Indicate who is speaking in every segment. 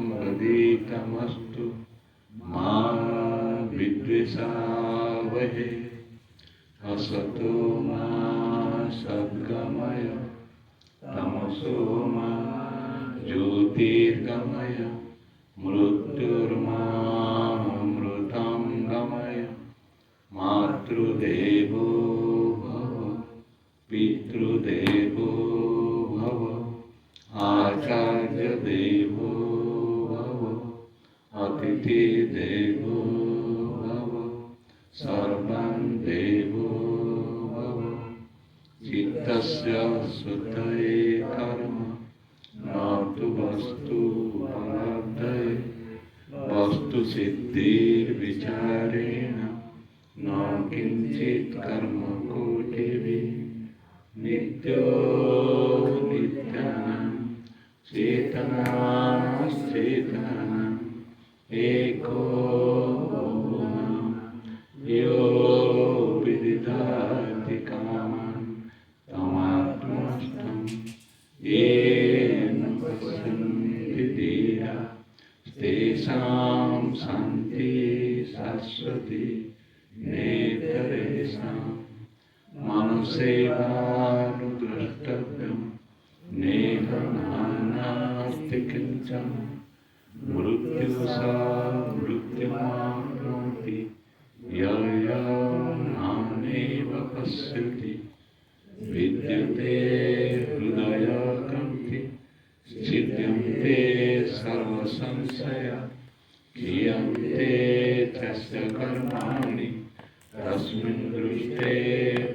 Speaker 1: वदितमस्तु मा विद्विषावहे। असतो मा सद्गमय तमसो मा ज्योतिर्गमय। मृत्युर्मामृतं गमय। मातृदेवो भव पितृदेवो भव आचार्यदेवो भव अतिथिदेवो भव सर्वं देवो भव। चित्तस्य शुद्धये कर्म न तु वस्तु उपलब्धये। वस्तु सिद्धिर्विचारेण न किंचित् कर्म कोटिभिः। नित्यो नित्यानां चेतनाश्चेतनानाम् एको यो विदधाति कामान् तमात्मस्थं येन पश्यन्ति धीरा तेषां शान्तिः शाश्वती। नेतरेषां मनुष्यैवानुद्रष्टव्यं नेह नास्ति किञ्चन। मृत्युसा मृत्युमाप्नोति नानेव पश्यति। विद्यते हृदयग्रन्थि छिद्यन्ते सर्वसंशया। क्रियन्ते तस्य कर्माणि तस्मिन् दृष्टे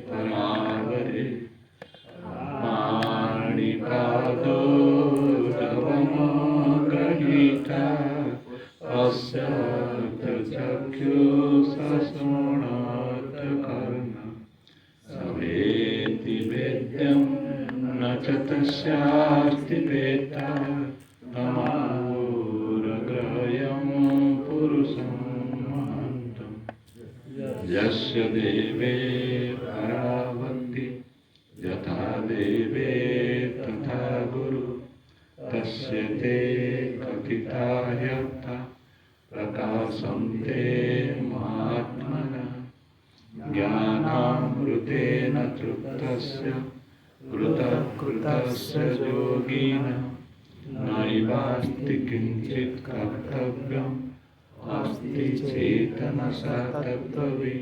Speaker 1: परावरे। पाणिपादो दवमगणिता पश्चात् चक्षुषशृणोत्कर्ण। सवेति वेद्यं न च तस्यास्ति वेत्ता। तमाहुरग्रह्यं पुरुषं महान्तं। यस्य देवे परावन्ति यथा देवे तथा गुरु। तस्य ते कथिता ह्यर्था प्रकाशन्ते महात्मना। ज्ञानामृतेन तृप्तस्य कृतकृतस्य योगिनः नैवास्ति किञ्चित् कर्तव्यम्। अस्ति चेतनसा तत्त्ववि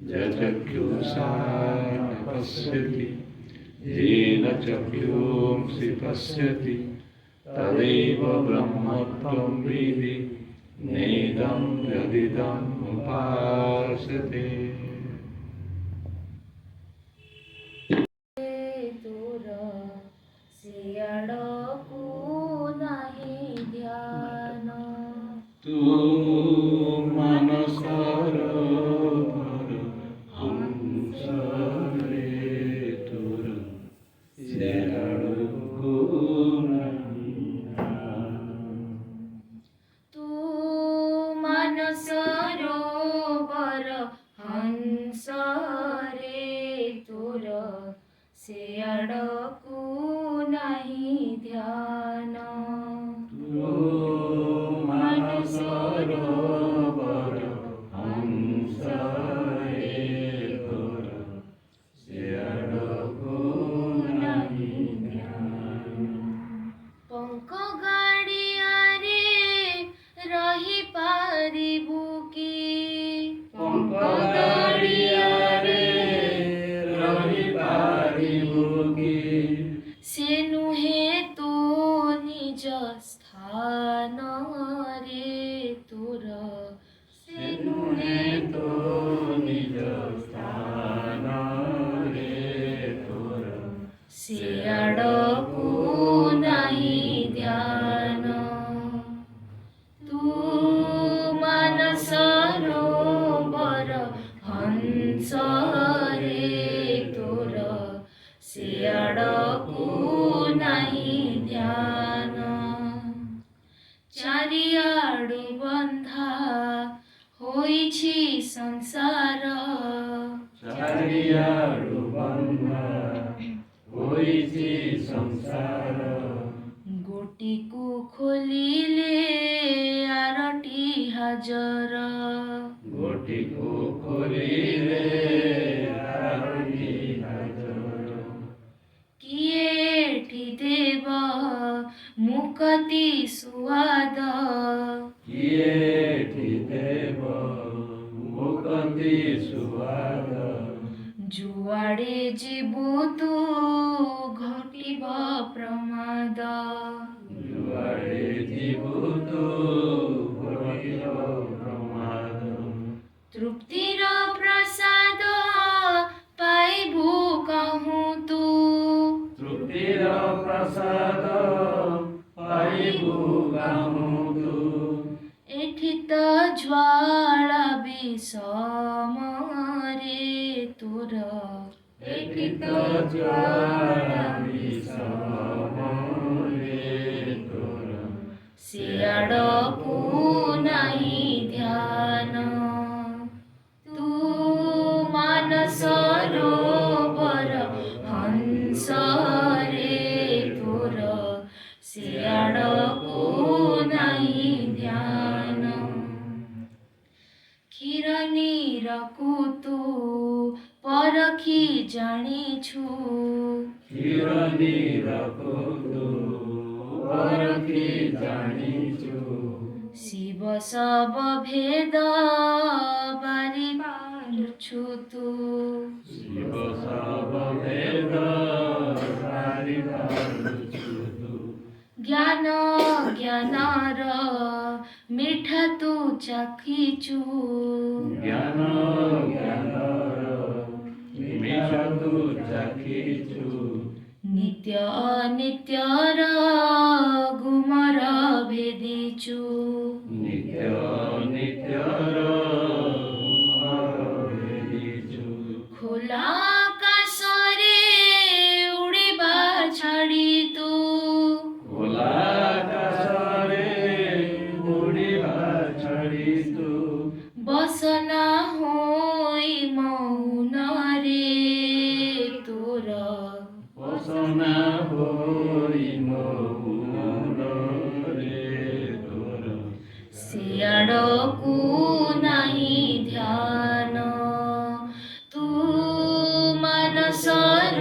Speaker 1: यचक्षुषा न पश्यति येन चक्षुंसि पश्यति तदेव ब्रह्मत्वं विद्धि नेदं यदिदम् उपासते। तू मनसर हंसरे तुर सियाड़को नहीं।
Speaker 2: तू मनसरोवर हंसरे तुर सियाड़को नहीं ध्यान।
Speaker 1: सरोवर हंसरे तुर सियाड़को नहीं ध्यान।
Speaker 2: पंख गाड़ियारे रही पारिबु की।
Speaker 1: पंख गाड़ियारे रही पारिबु की।
Speaker 2: से नुहे तो निज स्थान रे तुर।
Speaker 1: से नुहे तो निज स्थान रे तुर
Speaker 2: सियाड़को नहीं ध्यान। तू मनसरोवर हंसरे तुर सियाड़को नहीं ध्यान। चारियाडु बंधा होइछि संसार।
Speaker 1: चारियाडु बंधा होइछि संसार।
Speaker 2: गोटीको ଖୋଲିଲେ ଆରଟି ହାଜର
Speaker 1: ଗୋଟିକୁ ଖୋଲିଲେ ଆରଟି ହାଜର
Speaker 2: କିଏ ଏଠି ଦେବ ମୁକତି ସୁଆଦ
Speaker 1: କିଏ ଏଠି ଦେବ ମୁକତି ସୁଆଦ
Speaker 2: ଯୁଆଡ଼େ ଯିବୁ ତୁ ଘଟିବ ପ୍ରମାଦ
Speaker 1: ଯୁଆଡ଼େ ଯିବୁ ତୁ ଘଟିବ ପ୍ରମାଦ
Speaker 2: ତୃପ୍ତିର ପ୍ରସାଦ ପାଇବୁ କହୁଁ ତୁ
Speaker 1: ତୃପ୍ତିର ପ୍ରସାଦ ପାଇବୁ କାହୁଁ ତୁ
Speaker 2: ଏଠି ତ ଜ୍ୱାଳା ବିଷମରେ ତୋର
Speaker 1: ଏଠି ତ ଜ୍ୱାଳା ବିଷମରେ ତୋର
Speaker 2: ସିଆଡ଼କୁ ନାହିଁ ଧ୍ୟାନ ତୁ ମାନସରୋବର ହଂସରେ ତୋର ସିଆଡ଼କୁ ନାହିଁ ଧ୍ୟାନ କ୍ଷୀର ନୀରକୁ ତୁ ପରଖି ଜାଣିଛୁ
Speaker 1: କ୍ଷୀର ନୀରକୁ ତୁ ପରଖି ଜାଣିଛୁ
Speaker 2: ଶିବ ଶବ ଭେଦ ବାରି ପାରୁଛୁ ତୁ
Speaker 1: ଶିବ ଶବ ଭେଦ ବାରି ପାରୁଛୁ ତୁ
Speaker 2: ଜ୍ଞାନ ଜ୍ଞାନର ମିଠା ତୁ ଚାଖିଛୁ
Speaker 1: ଜ୍ଞାନ ଜ୍ଞାନର ମିଠା ତୁ ଚାଖିଛୁ
Speaker 2: ନିତ୍ୟ ଅନିତ୍ୟର ଗୁମର ଭେଦିଛୁ
Speaker 1: ନିତ୍ୟ ନିତ୍ୟର ଭେଦିଛୁ
Speaker 2: ଖୋଲା ଆକାଶରେ ଉଡ଼ିବା ଛାଡ଼ି ତୁ
Speaker 1: ଖୋଲା ଆକାଶରେ ଉଡ଼ିବା ଛାଡ଼ି ତୁ
Speaker 2: ବସନା ହୋଇ ମୌନରେ ତୋର
Speaker 1: ବସନା ହୋଇ ମୌନରେ ତୋର
Speaker 2: ସିଆଡ଼କୁ ନାହିଁ ଧ୍ୟାନ ତୁ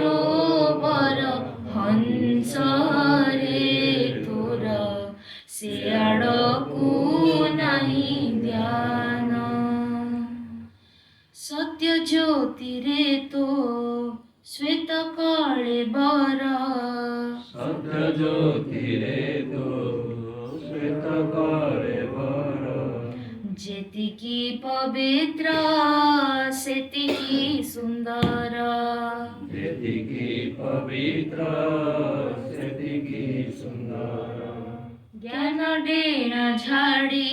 Speaker 2: ମାନସରୋବର ହଂସରେ ତୋର ସିଆଡ଼କୁ ନାହିଁ ଧ୍ୟାନ ସତ୍ୟ ଜ୍ୟୋତିରେ ତୋ ଶ୍ୱେତ କଳେବର
Speaker 1: ସତ୍ୟ ଜ୍ୟୋତିରେ ତୋ ଶ୍ୱେତ କଳେବର
Speaker 2: ଯେତିକି ପବିତ୍ର ସେତିକି ସୁନ୍ଦର
Speaker 1: ଯେତିକି ପବିତ୍ର ସେତିକି ସୁନ୍ଦର
Speaker 2: ଜ୍ଞାନ ଡେଣା ଝାଡ଼ି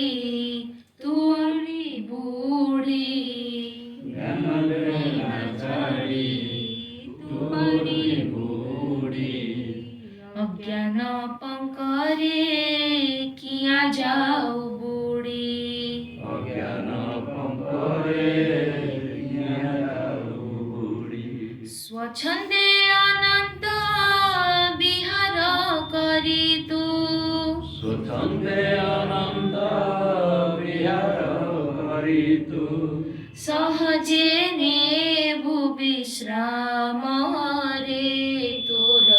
Speaker 2: ତୁଳି ବୁଢ଼ୀ
Speaker 1: ଜ୍ଞାନ ଡେଣା ଝାଡ଼ି ତୁଳି ବୁଢ଼ୀ
Speaker 2: ଅଜ୍ଞାନ ପଙ୍କରେ କିଆଁ ଯାଉ ବୁଢ଼ୀ
Speaker 1: ଅଜ୍ଞାନ ପଙ୍କରେ କିଆଁ ଯାଉ ବୁଢ଼ୀ
Speaker 2: ସ୍ୱଚ୍ଛନ୍ଦେ ଅନନ୍ତ ବିହାର କରି ତୁ
Speaker 1: ସ୍ୱଚ୍ଛନ୍ଦେ ଅନନ୍ତ ବିହାର କରି ତୁ
Speaker 2: ସହଜେ ନେବୁ ବିଶ୍ରାମରେ ତୋର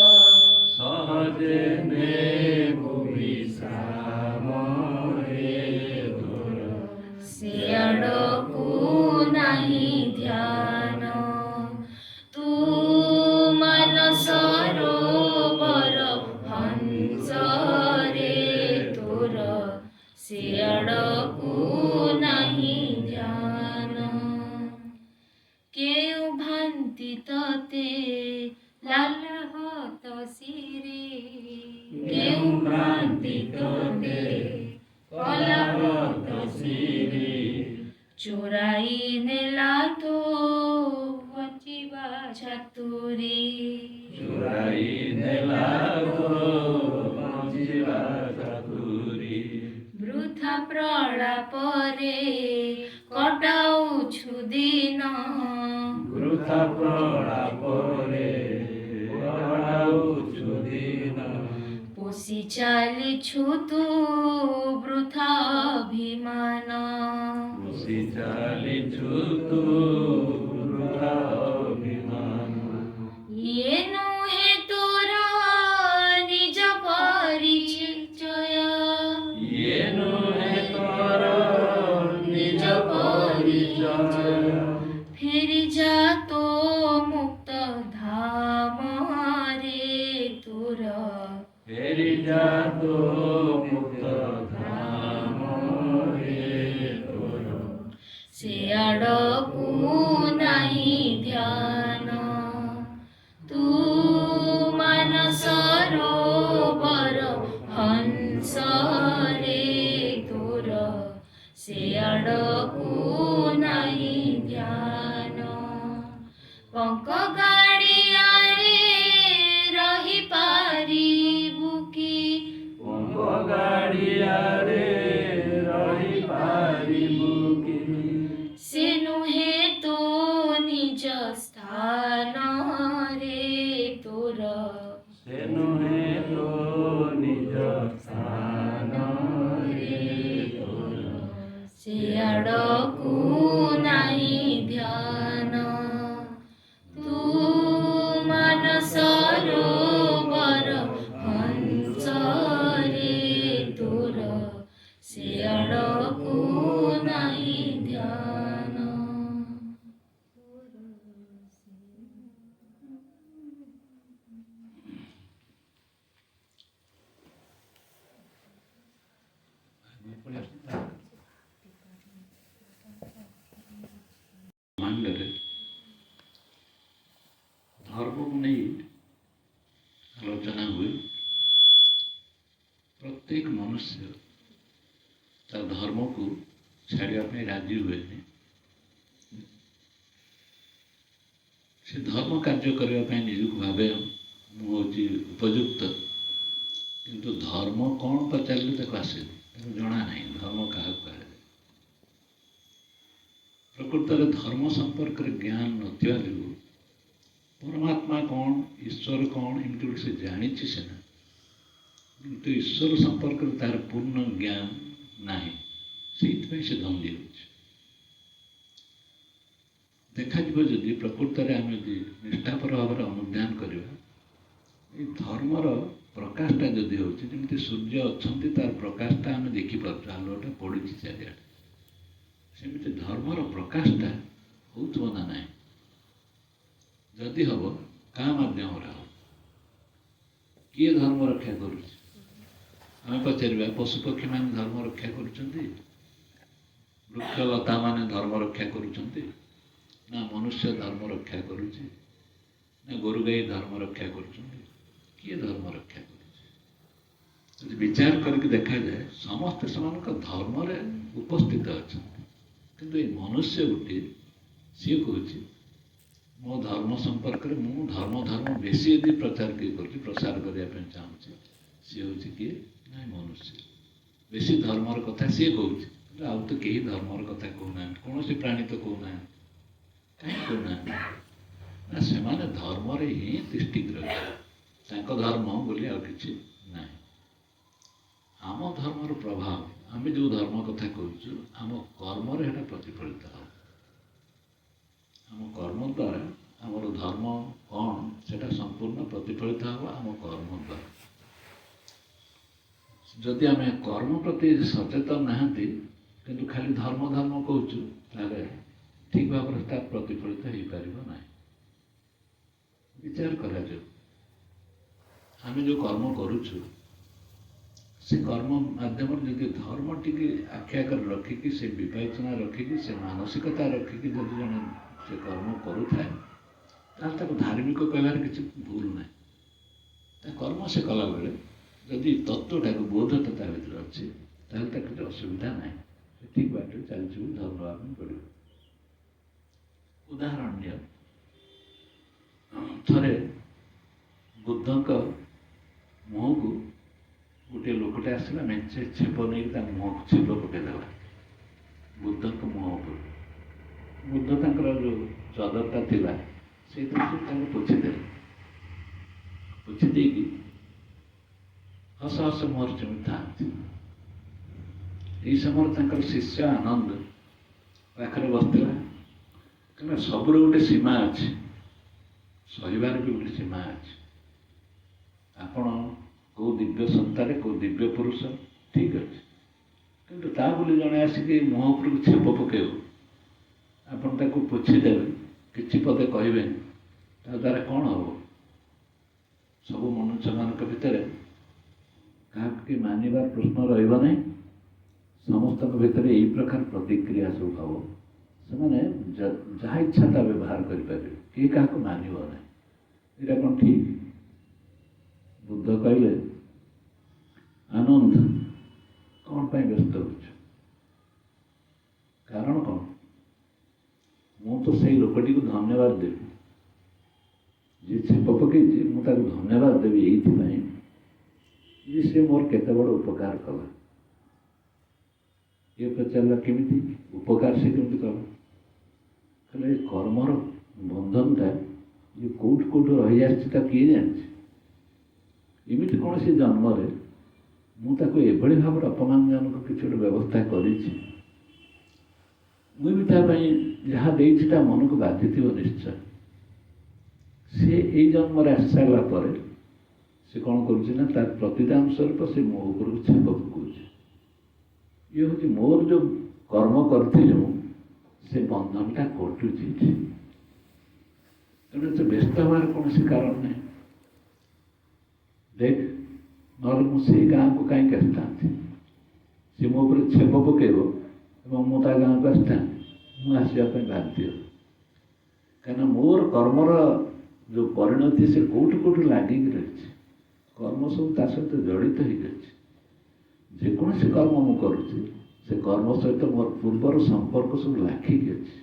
Speaker 1: ସହଜେ ନେବୁ ବିଶ୍ରାମରେ ତୋର
Speaker 2: ସିଆଡ଼କୁ ନାହିଁ ଧ୍ୟାନ ତୁ ମାନସରୋବର ହଂସରେ ତୋର ସିଆଡ଼କୁ ନାହିଁ ଧ୍ୟାନ କେଉଁ ଭାନ୍ତି ତତେ ଲାଲ ହତ ଶିରେ
Speaker 1: କେଉଁ ଭ୍ରାନ୍ତି ତୋତେ କଲା ହତ ଶିରେ
Speaker 2: ଚୋରାଇ ନେଲା ତୋ ବଞ୍ଚିବା ଛାତୁରୀ
Speaker 1: ଚୋରାଇ ନେଲା ତୋ ବଞ୍ଚିବା ଚାତୁରୀ
Speaker 2: ବୃଥା ପ୍ରଳାପରେ କଟାଉଛୁ ଦିନ
Speaker 1: ବୃଥା ପ୍ରଳାପରେ କଟାଉଛୁ ଦିନ
Speaker 2: ବସି ଚାଲିଛୁ ତୁ ବୃଥା ଅଭିମାନ।
Speaker 1: ବସି ଚାଲିଛୁ ତୁ ବୃଥା ଅଭିମାନ।
Speaker 2: ଇଏ ନୁହେଁ ତୋର ନିଜ ପରିଚୟ।
Speaker 1: ଇଏ ନୁହେଁ ତୋର ନିଜ ପରିଚୟ।
Speaker 2: ଫେରି ଯା ତୋ ମୁକ୍ତ ଧାମରେ ତୋର।
Speaker 1: ଫେରି ଯା ତୋ ମୁକ୍ତ ଧାମରେ ତୋର।
Speaker 2: ସିଆଡ଼କୁ ନାହିଁ ଧ୍ୟାନ ତୁ ମାନସରୋବର ହଂସରେ ତୋର। ସିଆଡ଼କୁ ନାହିଁ ଧ୍ୟାନ ପଙ୍କ ଗାଡ଼ିଆରେ ରହିପାରିବୁ କି?
Speaker 1: ପଙ୍କ ଗାଡ଼ିଆରେ ରହିପାରିବୁ କି?
Speaker 2: ସେ ନୁହେଁ ତୋ ନିଜ ସ୍ଥାନରେ ତୋର।
Speaker 1: ସେ ନୁହେଁ ତୋ ନିଜ ସ୍ଥାନରେ ତୋର।
Speaker 2: ସିଆଡ଼କୁ ନାହିଁ ଧ୍ୟାନ ତୁ ମାନସରୋବର ହଂସରେ ତୋର। ସିଆଡ଼କୁ ନାହିଁ ଧ୍ୟାନ।
Speaker 1: ମାଣ୍ଡରେ ଧର୍ମକୁ ନେଇ ଆଲୋଚନା ହୁଏ। ପ୍ରତ୍ୟେକ ମନୁଷ୍ୟ ତା ଧର୍ମକୁ ଛାଡ଼ିବା ପାଇଁ ରାଜି ହୁଏନି। ସେ ଧର୍ମ କାର୍ଯ୍ୟ କରିବା ପାଇଁ ନିଜକୁ ଭାବେ ମୁଁ ହେଉଛି ଉପଯୁକ୍ତ, କିନ୍ତୁ ଧର୍ମ କ'ଣ ପଚାରିଲେ ତାକୁ ଆସେନି, ତାକୁ ଜଣା ନାହିଁ ଧର୍ମ କାହାକୁ କୁହାଯାଏ। ପ୍ରକୃତରେ ଧର୍ମ ସମ୍ପର୍କରେ ଜ୍ଞାନ ନଥିବା ଯୋଗୁଁ ପରମାତ୍ମା କ'ଣ, ଈଶ୍ୱର କ'ଣ, ଏମିତି ଗୋଟେ ସେ ଜାଣିଛି ସିନା, କିନ୍ତୁ ଈଶ୍ୱର ସମ୍ପର୍କରେ ତାର ପୂର୍ଣ୍ଣ ଜ୍ଞାନ ନାହିଁ। ସେଇଥିପାଇଁ ସେ ଧନ୍ଦି ହେଉଛି। ଦେଖାଯିବ ଯଦି ପ୍ରକୃତରେ ଆମେ ଯଦି ନିଷ୍ଠାପର ଭାବରେ ଅନୁଧ୍ୟାନ କରିବା, ଏ ଧର୍ମର ପ୍ରକାଶଟା ଯଦି ହେଉଛି, ଯେମିତି ସୂର୍ଯ୍ୟ ଅଛନ୍ତି ତାର ପ୍ରକାଶଟା ଆମେ ଦେଖିପାରୁଛୁ, ଆଲୋଟା ପଡ଼ୁଛି ଚାରିଆଡ଼େ, ସେମିତି ଧର୍ମର ପ୍ରକାଶଟା ହେଉଥିବ ନା ନାହିଁ? ଯଦି ହେବ କାହା ମାଧ୍ୟମରେ ହେବ? କିଏ ଧର୍ମ ରକ୍ଷା କରୁଛି? ଆମେ ପଚାରିବା ପଶୁପକ୍ଷୀମାନେ ଧର୍ମ ରକ୍ଷା କରୁଛନ୍ତି? ବୃକ୍ଷଲତାମାନେ ଧର୍ମ ରକ୍ଷା କରୁଛନ୍ତି? ନା ମନୁଷ୍ୟ ଧର୍ମ ରକ୍ଷା କରୁଛି? ନା ଗୋରୁ ଗାଈ ଧର୍ମ ରକ୍ଷା କରୁଛନ୍ତି? କିଏ ଧର୍ମ ରକ୍ଷା କରୁଛି? ଯଦି ବିଚାର କରିକି ଦେଖାଯାଏ ସମସ୍ତେ ସେମାନଙ୍କ ଧର୍ମରେ ଉପସ୍ଥିତ ଅଛନ୍ତି, କିନ୍ତୁ ଏଇ ମନୁଷ୍ୟ ଗୋଟିଏ ସିଏ କହୁଛି ମୋ ଧର୍ମ ସମ୍ପର୍କରେ ମୁଁ ଧର୍ମ ବେଶୀ ଯଦି ପ୍ରଚାର କିଏ କରୁଛି, ପ୍ରସାର କରିବା ପାଇଁ ଚାହୁଁଛି, ସିଏ ହେଉଛି କିଏ? ନାଇଁ ମନୁଷ୍ୟ। ବେଶୀ ଧର୍ମର କଥା ସିଏ କହୁଛି, ଆଉ ତ କେହି ଧର୍ମର କଥା କହୁନାହାନ୍ତି, କୌଣସି ପ୍ରାଣୀ ତ କହୁନାହାନ୍ତି। କାହିଁକି କହୁନାହାନ୍ତି? ନା ସେମାନେ ଧର୍ମରେ ହିଁ ତିଷ୍ଠିକି ରହିଛନ୍ତି, ତାଙ୍କ ଧର୍ମ ବୋଲି ଆଉ କିଛି ନାହିଁ। ଆମ ଧର୍ମର ପ୍ରଭାବ, ଆମେ ଯେଉଁ ଧର୍ମ କଥା କହୁଛୁ, ଆମ କର୍ମରେ ସେଇଟା ପ୍ରତିଫଳିତ ହେବ। ଆମ କର୍ମ ଦ୍ୱାରା ଆମର ଧର୍ମ କ'ଣ ସେଟା ସମ୍ପୂର୍ଣ୍ଣ ପ୍ରତିଫଳିତ ହେବ ଆମ କର୍ମ ଦ୍ୱାରା। ଯଦି ଆମେ କର୍ମ ପ୍ରତି ସଚେତନ ନାହାନ୍ତି କିନ୍ତୁ ଖାଲି ଧର୍ମ କହୁଛୁ, ତାହେଲେ ଠିକ୍ ଭାବରେ ତା ପ୍ରତିଫଳିତ ହେଇପାରିବ ନାହିଁ। ବିଚାର କରାଯାଉ, ଆମେ ଯେଉଁ କର୍ମ କରୁଛୁ ସେ କର୍ମ ମାଧ୍ୟମରେ ଯଦି ଧର୍ମ ଟିକେ ଆଖି ଆଗରେ ରଖିକି, ସେ ବିବେଚନା ରଖିକି, ସେ ମାନସିକତା ରଖିକି ଯଦି ଜଣେ ସେ କର୍ମ କରୁଥାଏ, ତାହେଲେ ତାକୁ ଧାର୍ମିକ କହିବାରେ କିଛି ଭୁଲ ନାହିଁ। ତା କର୍ମ ସେ କଲାବେଳେ ଯଦି ତତ୍ତ୍ୱଟାକୁ ବୋଧଟା ତା ଭିତରେ ଅଛି, ତାହେଲେ ତାକୁ କିଛି ଅସୁବିଧା ନାହିଁ, ସେ ଠିକ୍ ବାଟରେ ଚାଲିଛି ବୋଲି ଧର୍ମ ଦେବା ପାଇଁ ପଡ଼ିବ। ଉଦାହରଣ ନିଅ, ଥରେ ବୁଦ୍ଧଙ୍କ ମୁହଁକୁ ଗୋଟିଏ ଲୋକଟେ ଆସିଲା, ମେଞ୍ଚେ ଛେପ ନେଇକି ତା ମୁହଁକୁ ଛେପ ପକାଇଦେଲା ବୁଦ୍ଧଙ୍କ ମୁହଁ ଉପରେ। ବୁଦ୍ଧ ତାଙ୍କର ଯେଉଁ ଚଦରଟା ଥିଲା ସେଇଥିରେ ସେ ତାଙ୍କୁ ପୋଛିଦେଲେ। ପୋଛି ଦେଇକି ହସ ହସ ମୁହଁରେ ଯେମିତି ଥାନ୍ତି। ଏଇ ସମୟରେ ତାଙ୍କର ଶିଷ୍ୟ ଆନନ୍ଦ ପାଖରେ ବସିଥିଲା। କହିଲା ସବୁର ଗୋଟେ ସୀମା ଅଛି, ସହିବାର ବି ଗୋଟେ ସୀମା ଅଛି। ଆପଣ କେଉଁ ଦିବ୍ୟ ସତ୍ତାରେ କେଉଁ ଦିବ୍ୟ ପୁରୁଷ ଠିକ୍ ଅଛି, କିନ୍ତୁ ତା ବୋଲି ଜଣେ ଆସିକି ମୁହଁ ଉପରକୁ ଛେପ ପକାଇବ, ଆପଣ ତାକୁ ପୋଛିଦେବେ, କିଛି ପଦେ କହିବେନି, ତା ଦ୍ୱାରା କ'ଣ ହେବ? ସବୁ ମନୁଷ୍ୟମାନଙ୍କ ଭିତରେ କାହାକୁ କି ମାନିବାର ପ୍ରଶ୍ନ ରହିବ ନାହିଁ। ସମସ୍ତଙ୍କ ଭିତରେ ଏଇ ପ୍ରକାର ପ୍ରତିକ୍ରିୟା ସବୁ ହେବ। ସେମାନେ ଯାହା ଇଚ୍ଛା ତା ବ୍ୟବହାର କରିପାରିବେ, କେହି କାହାକୁ ମାନିବ ନାହିଁ। ଏଇଟା କ'ଣ ଠିକ୍? ବୁଦ୍ଧ କହିଲେ, ଆନନ୍ଦ କ'ଣ ପାଇଁ ବ୍ୟସ୍ତ ହେଉଛ? କାରଣ କ'ଣ? ମୁଁ ତ ସେଇ ଲୋକଟିକୁ ଧନ୍ୟବାଦ ଦେବି, ଯିଏ ଛେପ ପକେଇଛି ମୁଁ ତାକୁ ଧନ୍ୟବାଦ ଦେବି ଏଇଥିପାଇଁ ଯେ ସେ ମୋର କେତେ ବଡ଼ ଉପକାର କଲା। ଇଏ ପଚାରିଲା କେମିତି ଉପକାର ସେ କେମିତି କଲା? କହିଲେ ଏ କର୍ମର ବନ୍ଧନଟା ଇଏ କେଉଁଠୁ ରହିଆସିଛି ତା କିଏ ଜାଣିଛି? ଏମିତି କୌଣସି ଜନ୍ମରେ ମୁଁ ତାକୁ ଏଭଳି ଭାବରେ ଅପମାନଜନକ କିଛି ଗୋଟେ ବ୍ୟବସ୍ଥା କରିଛି, ମୁଁ ବି ତା ପାଇଁ ଯାହା ଦେଇଛି ତା ମନକୁ ବାଧିଥିବ ନିଶ୍ଚୟ। ସେ ଏଇ ଜନ୍ମରେ ଆସିସାରିଲା ପରେ ସେ କ'ଣ କରୁଛି ନା ତାର ପ୍ରତିଦାନ ସ୍ୱରୂପ ସେ ମୋ ଉପରକୁ ଛେପ ପକାଉଛି। ଇଏ ହେଉଛି ମୋର ଯେଉଁ କର୍ମ କରିଥିଲି ମୁଁ, ସେ ବନ୍ଧନଟା କଟୁଛି। ତେଣୁ ଏତେ ବ୍ୟସ୍ତ ହେବାର କୌଣସି କାରଣ ନାହିଁ। ଦେଖ, ନହେଲେ ମୁଁ ସେଇ ଗାଁକୁ କାହିଁକି ଆସିଥାନ୍ତି? ସେ ମୋ ଉପରେ ଛେପ ପକାଇବ ଏବଂ ମୁଁ ତା ଗାଁକୁ ଆସିଥାନ୍ତି? ମୁଁ ଆସିବା ପାଇଁ ବାଧ୍ୟ, କାହିଁକିନା ମୋର କର୍ମର ଯେଉଁ ପରିଣତି ସେ କେଉଁଠୁ ଲାଗିକି ରହିଛି। କର୍ମ ସବୁ ତା ସହିତ ଜଡ଼ିତ ହେଇଯାଇଛି। ଯେକୌଣସି କର୍ମ ମୁଁ କରୁଛି ସେ କର୍ମ ସହିତ ମୋର ପୂର୍ବର ସମ୍ପର୍କ ସବୁ ଲାଖିକି ଅଛି।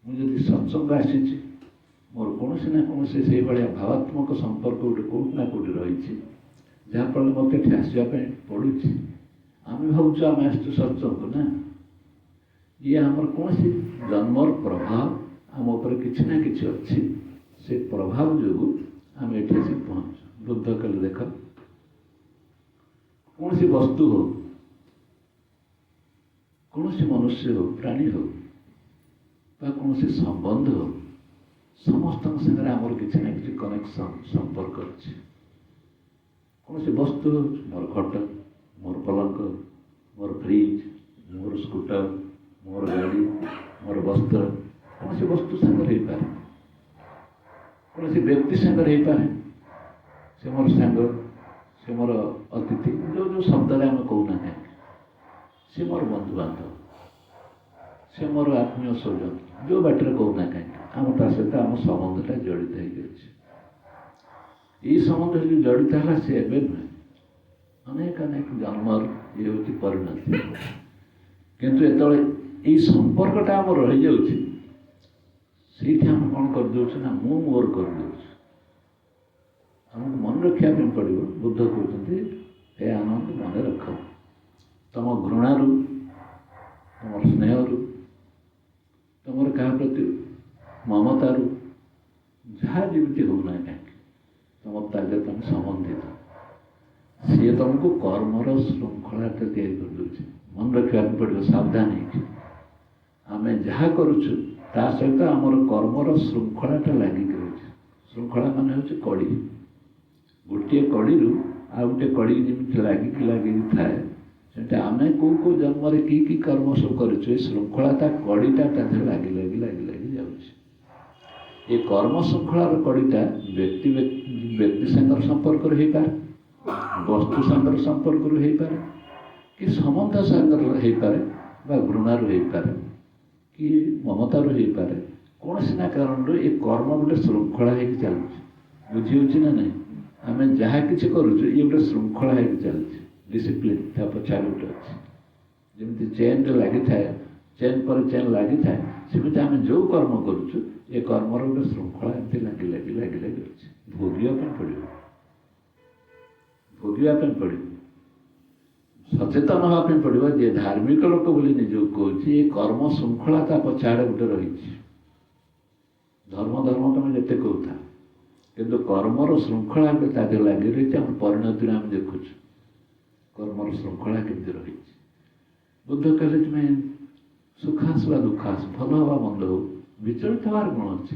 Speaker 1: ମୁଁ ଯଦି ସତ୍ସଙ୍ଗ ଆସିଛି, ମୋର କୌଣସି ନା କୌଣସି ସେଇଭଳିଆ ଭାବାତ୍ମକ ସମ୍ପର୍କ ଗୋଟେ କେଉଁଠି ନା କେଉଁଠି ରହିଛି, ଯାହାଫଳରେ ମୋତେ ଏଠି ଆସିବା ପାଇଁ ପଡ଼ୁଛି। ଆମେ ଭାବୁଛୁ ଆମେ ଆସିଛୁ ସତ୍ସଙ୍ଗ, ନା, ଇଏ ଆମର କୌଣସି ଜନ୍ମର ପ୍ରଭାବ ଆମ ଉପରେ କିଛି ନା କିଛି ଅଛି। ସେ ପ୍ରଭାବ ଯୋଗୁଁ ଆମେ ଏଠି ଆସି ପହଞ୍ଚୁ। ବୁଦ୍ଧ କହିଲେ ଦେଖ, କୌଣସି ବସ୍ତୁ ହଉ, କୌଣସି ମନୁଷ୍ୟ ହଉ, ପ୍ରାଣୀ ହଉ ବା କୌଣସି ସମ୍ବନ୍ଧ ହଉ, ସମସ୍ତଙ୍କ ସାଙ୍ଗରେ ଆମର କିଛି ନା କିଛି କନେକ୍ସନ୍ ସମ୍ପର୍କ ଅଛି। କୌଣସି ବସ୍ତୁ ହଉ, ମୋର ଖଟ, ମୋର ପଲଙ୍କ, ମୋର ଫ୍ରିଜ୍, ମୋର ସ୍କୁଟର, ମୋର ଗାଡ଼ି, ମୋର ବସ୍ତ୍ର, କୌଣସି ବସ୍ତୁ ସାଙ୍ଗରେ ହେଇପାରେ। କୌଣସି ବ୍ୟକ୍ତି ସାଙ୍ଗରେ ହେଇପାରେ। ସେ ମୋର ସାଙ୍ଗ, ସେ ମୋର ଅତିଥି, ଯେଉଁ ଶବ୍ଦରେ ଆମେ କହୁନା କାହିଁକି, ସେ ମୋର ବନ୍ଧୁବାନ୍ଧବ, ସେ ମୋର ଆତ୍ମୀୟ ସ୍ୱଜନ, ଯେଉଁ ବାଟରେ କହୁନା କାହିଁକି, ଆମ ତା ସହିତ ଆମ ସମ୍ବନ୍ଧଟା ଜଡ଼ିତ ହେଇକି ଅଛି। ଏଇ ସମ୍ବନ୍ଧ ଯଦି ଜଡ଼ିତ ହେଲା, ସେ ଏବେ ନୁହେଁ, ଅନେକ ଜନ୍ମର ଇଏ ହେଉଛି ପରିଣତି। କିନ୍ତୁ ଯେତେବେଳେ ଏଇ ସମ୍ପର୍କଟା ଆମର ରହିଯାଉଛି, ସେଇଠି ଆମେ କ'ଣ କରିଦେଉଛୁ ନା ମୁଁ ମୋର କରିଦେଉଛୁ। ଆମକୁ ମନେ ରଖିବା ପାଇଁ ପଡ଼ିବ। ବୁଦ୍ଧ କହୁଛନ୍ତି, ହେ ଆନନ୍ଦ, ମନେ ରଖ, ତମ ଘୃଣାରୁ, ତମର ସ୍ନେହରୁ, ତମର କାହା ପ୍ରତି ମମତାରୁ, ଯାହା ଯେମିତି ହେଉନା କାହିଁକି, ତମ ତାରେ ତମେ ସମ୍ବନ୍ଧିତ, ସିଏ ତମକୁ କର୍ମର ଶୃଙ୍ଖଳାଟା ତିଆରି କରିଦେଉଛି। ମନେ ରଖିବା ପାଇଁ ପଡ଼ିବ, ସାବଧାନ ହେଇକି। ଆମେ ଯାହା କରୁଛୁ ତା ସହିତ ଆମର କର୍ମର ଶୃଙ୍ଖଳାଟା ଲାଗିକି ରହୁଛି। ଶୃଙ୍ଖଳା ମାନେ ହେଉଛି କଡ଼ି। ଗୋଟିଏ କଡ଼ିରୁ ଆଉ ଗୋଟେ କଡ଼ି ଯେମିତି ଲାଗିକି ଥାଏ, ସେମିତି ଆମେ କେଉଁ ଜନ୍ମରେ କି କର୍ମ ସବୁ କରିଛୁ, ଏ ଶୃଙ୍ଖଳାଟା କଡ଼ିଟା ତା ଦେହରେ ଲାଗି ଯାଉଛି। ଏ କର୍ମ ଶୃଙ୍ଖଳାର କଡ଼ିଟା ବ୍ୟକ୍ତି ସାଙ୍ଗର ସମ୍ପର୍କରେ ହେଇପାରେ, ବସ୍ତୁ ସାଙ୍ଗର ସମ୍ପର୍କରୁ ହେଇପାରେ, କି ସମ୍ବନ୍ଧ ସାଙ୍ଗର ହେଇପାରେ, ବା ଘୃଣାରୁ ହେଇପାରେ, କି ମମତାରୁ ହେଇପାରେ। କୌଣସି ନା କାରଣରୁ ଏ କର୍ମ ଗୋଟେ ଶୃଙ୍ଖଳା ହେଇକି ଚାଲୁଛି। ବୁଝି ହେଉଛି ନା ନାହିଁ? ଆମେ ଯାହା କିଛି କରୁଛୁ ଇଏ ଗୋଟେ ଶୃଙ୍ଖଳା ହେଇକି ଚାଲିଛି। ଡିସିପ୍ଲିନ୍ ତା ପଛରେ ଗୋଟେ ଅଛି। ଯେମିତି ଚେନ୍ରେ ଲାଗିଥାଏ, ଚେନ୍ ପରେ ଚେନ୍ ଲାଗିଥାଏ, ସେମିତି ଆମେ ଯେଉଁ କର୍ମ କରୁଛୁ ଏ କର୍ମର ଗୋଟେ ଶୃଙ୍ଖଳା ଏମିତି ଲାଗି ଅଛି। ଭୋଗିବା ପାଇଁ ପଡ଼ିବ, ସଚେତନ ହେବା ପାଇଁ ପଡ଼ିବ। ଯେ ଧାର୍ମିକ ଲୋକ ବୋଲି ନିଜକୁ କହୁଛି, ଏ କର୍ମ ଶୃଙ୍ଖଳା ତା ପଛଆଡ଼େ ଗୋଟେ ରହିଛି। ଧର୍ମ ତମେ ଯେତେ କହୁଥା, କିନ୍ତୁ କର୍ମର ଶୃଙ୍ଖଳା ଏବେ ତା ଦେହରେ ଲାଗି ରହିଛି। ଆମ ପରିଣତିରେ ଆମେ ଦେଖୁଛୁ କର୍ମର ଶୃଙ୍ଖଳା କେମିତି ରହିଛି। ବୁଦ୍ଧ କହିଲେ ତୁମେ ସୁଖ ଆସୁ ବା ଦୁଃଖ ଆସୁ, ଭଲ ହେବା ମନ୍ଦ ହଉ, ବିଚଳିତ ହେବାର କ'ଣ ଅଛି?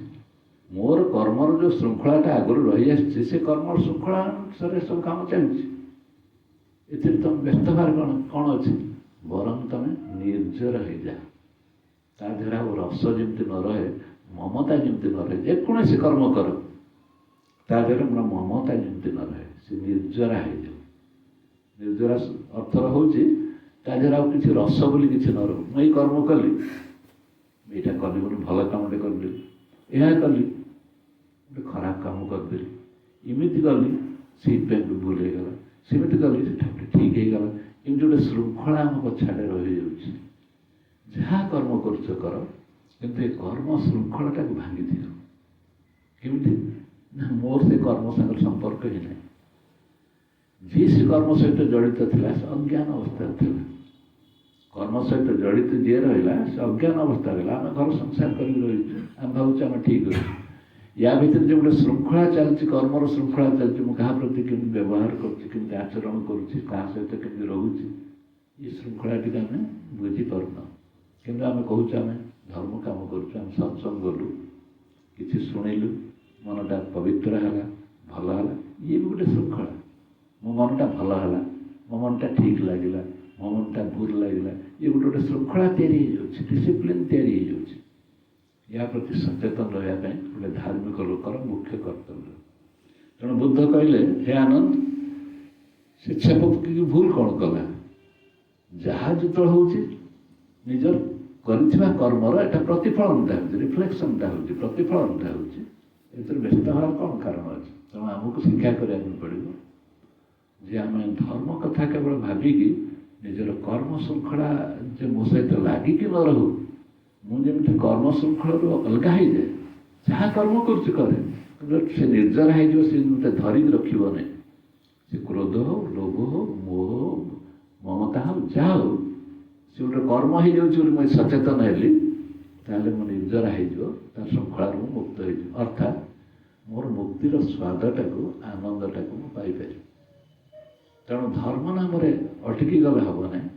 Speaker 1: ମୋର କର୍ମର ଯେଉଁ ଶୃଙ୍ଖଳାଟା ଆଗରୁ ରହିଆସିଛି, ସେ କର୍ମର ଶୃଙ୍ଖଳା ଅନୁସାରେ ସବୁ କାମ ଚାଲିଛି। ଏଥିରେ ତୁମେ ବ୍ୟସ୍ତ ହେବାର କ'ଣ ଅଛି? ବରଂ ତୁମେ ନିର୍ଜର ହେଇଯାଅ। ତା ଦେହରେ ଆଉ ରସ ଯେମିତି ନ ରହେ, ମମତା ଯେମିତି ନ ରହେ, ଯେକୌଣସି କର୍ମ କର ତା ଦେହରେ ମୋର ମମତା ଯେମିତି ନ ରହେ, ସେ ନିର୍ଜରା ହେଇଯାଉ। ନିର୍ଜରା ଅର୍ଥର ହେଉଛି ତା ଦେହରେ ଆଉ କିଛି ରସ ବୋଲି କିଛି ନ ରହୁ। ମୁଁ ଏଇ କର୍ମ କଲି, ଏଇଟା କଲି ବୋଲି ଭଲ କାମଟେ କରିଦେଲି, ଏହା କଲି ଗୋଟେ ଖରାପ କାମ କରିଦେଲି, ଏମିତି କଲି ସେଇଥିପାଇଁ ଗୋଟେ ଭୁଲ ହେଇଗଲା, ସେମିତି କଲି ସେଟା ଗୋଟେ ଠିକ୍ ହେଇଗଲା। ଏମିତି ଗୋଟେ ଶୃଙ୍ଖଳା ଆମ ପଛଆଡ଼େ ରହିଯାଉଛି। ଯାହା କର୍ମ କରୁଛ କର, କିନ୍ତୁ ଏ କର୍ମ ଶୃଙ୍ଖଳାଟାକୁ ଭାଙ୍ଗି ଦିଅ। କେମିତି ନା ମୋର ସେ କର୍ମ ସାଙ୍ଗରେ ସମ୍ପର୍କ ହିଁ ନାହିଁ। ଯିଏ ସେ କର୍ମ ସହିତ ଜଡ଼ିତ ଥିଲା ସେ ଅଜ୍ଞାନ ଅବସ୍ଥାରେ ଥିଲା। କର୍ମ ସହିତ ଜଡ଼ିତ ଯିଏ ରହିଲା ସେ ଅଜ୍ଞାନ ଅବସ୍ଥାରେ ରହିଲା। ଆମେ ଘର ସଂସାର କରିକି ରହିଛୁ, ଆମେ ଭାବୁଛୁ ଆମେ ଠିକ୍ ଅଛୁ। ୟା ଭିତରେ ଯେଉଁ ଗୋଟେ ଶୃଙ୍ଖଳା ଚାଲିଛି, କର୍ମର ଶୃଙ୍ଖଳା ଚାଲିଛି, ମୁଁ କାହା ପ୍ରତି କେମିତି ବ୍ୟବହାର କରୁଛି, କେମିତି ଆଚରଣ କରୁଛି, କାହା ସହିତ କେମିତି ରହୁଛି, ଏ ଶୃଙ୍ଖଳାଟିକୁ ଆମେ ବୁଝିପାରୁନାହୁଁ। କିନ୍ତୁ ଆମେ କହୁଛୁ ଆମେ ଧର୍ମ କାମ କରୁଛୁ, ଆମେ ସତ୍ସଙ୍ଗ ଗଲୁ, କିଛି ଶୁଣିଲୁ, ମନଟା ପବିତ୍ର ହେଲା, ଭଲ ହେଲା, ଇଏ ବି ଗୋଟେ ଶୃଙ୍ଖଳା। ମୋ ମନଟା ଭଲ ହେଲା, ମୋ ମନଟା ଠିକ୍ ଲାଗିଲା, ମୋ ମନଟା ଭୁଲ ଲାଗିଲା, ଇଏ ଗୋଟେ ଶୃଙ୍ଖଳା ତିଆରି ହେଇଯାଉଛି, ଡିସିପ୍ଲିନ୍ ତିଆରି ହେଇଯାଉଛି। ଏହା ପ୍ରତି ସଚେତନ ରହିବା ପାଇଁ ଗୋଟେ ଧାର୍ମିକ ଲୋକର ମୁଖ୍ୟ କର୍ତ୍ତବ୍ୟ। ତେଣୁ ବୁଦ୍ଧ କହିଲେ, ହେ ଆନନ୍ଦ, ସେ ଛେପ ପକେଇକି ଭୁଲ କ'ଣ କଲା? ଯାହା ଯେତେବେଳେ ହେଉଛି ନିଜର କରିଥିବା କର୍ମର ଏଟା ପ୍ରତିଫଳନଟା ହେଉଛି, ରିଫ୍ଲେକ୍ସନଟା ହେଉଛି, ପ୍ରତିଫଳନଟା ହେଉଛି। ଏଥିରେ ବ୍ୟସ୍ତ ହେବାର କ'ଣ କାରଣ ଅଛି? ତେଣୁ ଆମକୁ ଶିକ୍ଷା କରିବା ପାଇଁ ପଡ଼ିବ ଯେ ଆମେ ଧର୍ମ କଥା କେବଳ ଭାବିକି ନିଜର କର୍ମ ଶୃଙ୍ଖଳା ଯେ ମୋ ସହିତ ଲାଗିକି ନ ରହୁ, ମୁଁ ଯେମିତି କର୍ମ ଶୃଙ୍ଖଳାରୁ ଅଲଗା ହେଇଯାଏ, ଯାହା କର୍ମ କରୁଛି କରେ, କିନ୍ତୁ ସେ ନିର୍ଜରା ହେଇଯିବ, ସେ ମୋତେ ଧରିକି ରଖିବ ନାହିଁ। ସେ କ୍ରୋଧ ହଉ, ଲୋଭ ହଉ, ମୋହ ହଉ, ମମତା ହଉ, ଯାହା ହଉ, ସେ ଗୋଟେ କର୍ମ ହେଇଯାଉଛି ବୋଲି ମୁଁ ସଚେତନ ହେଲି, ତାହେଲେ ମୁଁ ନିର୍ଜରା ହେଇଯିବ, ତା ଶୃଙ୍ଖଳାରୁ ମୁଁ ମୁକ୍ତ ହେଇଯିବ। ଅର୍ଥାତ୍ ମୋର ମୁକ୍ତିର ସ୍ୱାଦଟାକୁ, ଆନନ୍ଦଟାକୁ ମୁଁ ପାଇପାରିବି। ତେଣୁ ଧର୍ମ ନାମରେ ଅଟକି ଗଲେ ହେବ ନାହିଁ।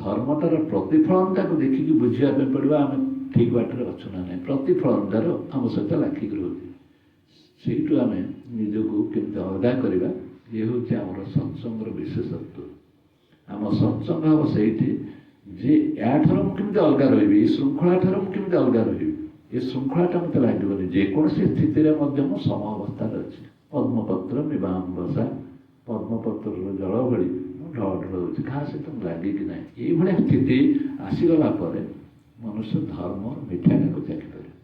Speaker 1: ଧର୍ମଟାର ପ୍ରତିଫଳନଟାକୁ ଦେଖିକି ବୁଝିବା ପାଇଁ ପଡ଼ିବ ଆମେ ଠିକ୍ ବାଟରେ ଅଛୁ ନା ନାହିଁ। ପ୍ରତିଫଳନଟାର ଆମ ସହିତ ଲାଗିକି ରହୁଛି, ସେଇଠୁ ଆମେ ନିଜକୁ କେମିତି ଅଲଗା କରିବା, ଇଏ ହେଉଛି ଆମର ସତ୍ସଙ୍ଗର ବିଶେଷତ୍ୱ। ଆମ ସତ୍ସଙ୍ଗ ହେବ ସେଇଠି ଯେ ୟାଠାରୁ ମୁଁ କେମିତି ଅଲଗା ରହିବି, ଏ ଶୃଙ୍ଖଳାଠାରୁ ମୁଁ କେମିତି ଅଲଗା ରହିବି। ଏ ଶୃଙ୍ଖଳାଟା ମୋତେ ଲାଗିବନି। ଯେକୌଣସି ସ୍ଥିତିରେ ମଧ୍ୟ ମୁଁ ସମ ଅବସ୍ଥାରେ ଅଛି। ପଦ୍ମପତ୍ର ମିବାମ୍ବସା, ପଦ୍ମପତ୍ରର ଜଳ ଭଳି ମୁଁ ଢଳ ଢଳ ହେଉଛି, କାହା ସହିତ ମୁଁ ଲାଗିକି ନାହିଁ। ଏଇଭଳିଆ ସ୍ଥିତି ଆସିଗଲା ପରେ ମନୁଷ୍ୟ ଧର୍ମର ମିଠାଟାକୁ ଚାଖିପାରିବ।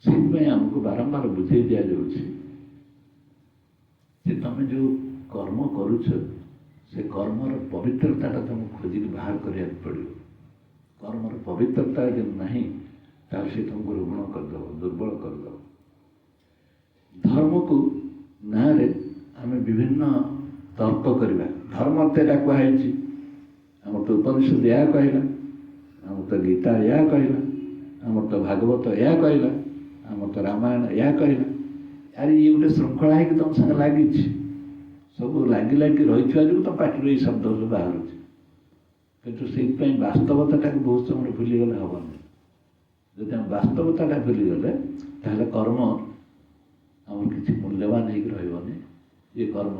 Speaker 1: ସେଥିପାଇଁ ଆମକୁ ବାରମ୍ବାର ବୁଝେଇ ଦିଆଯାଉଛି ଯେ ତମେ ଯେଉଁ କର୍ମ କରୁଛ, ସେ କର୍ମର ପବିତ୍ରତାଟା ତୁମକୁ ଖୋଜିକି ବାହାର କରିବାକୁ ପଡ଼ିବ। କର୍ମର ପବିତ୍ରତା ଯଦି ନାହିଁ, ତାହେଲେ ସେ ତୁମକୁ ରୁଗ୍ଣ କରିଦେବ, ଦୁର୍ବଳ କରିଦେବ। ଧର୍ମକୁ ନାଁରେ ଆମେ ବିଭିନ୍ନ ତର୍କ କରିବା। ଧର୍ମ ତ ଏଇଟା କୁହାହେଇଛି, ଆମର ତ ଉପନିଷଦ ଏହା କହିଲା, ଆମର ତ ଗୀତା ଏହା କହିଲା, ଆମର ତ ଭାଗବତ ଏହା କହିଲା, ଆମର ତ ରାମାୟଣ ଏହା କହିଲା। ଆରେ ଇଏ ଗୋଟେ ଶୃଙ୍ଖଳା ହେଇକି ତୁମ ସାଙ୍ଗେ ଲାଗିଛି, ସବୁ ଲାଗି ଲାଗି ରହିଥିବା ଯୋଗୁଁ ତୁମ ପାଟିରୁ ଏଇ ଶବ୍ଦ ସବୁ ବାହାରୁଛି। କିନ୍ତୁ ସେଇଥିପାଇଁ ବାସ୍ତବତାଟାକୁ ବହୁତ ସମୟରେ ଭୁଲିଗଲେ ହେବନି। ଯଦି ଆମେ ବାସ୍ତବତାଟା ଭୁଲିଗଲେ, ତାହେଲେ କର୍ମ ଆମର କିଛି ମୂଲ୍ୟବାନ ହେଇକି ରହିବନି। ଏ କର୍ମ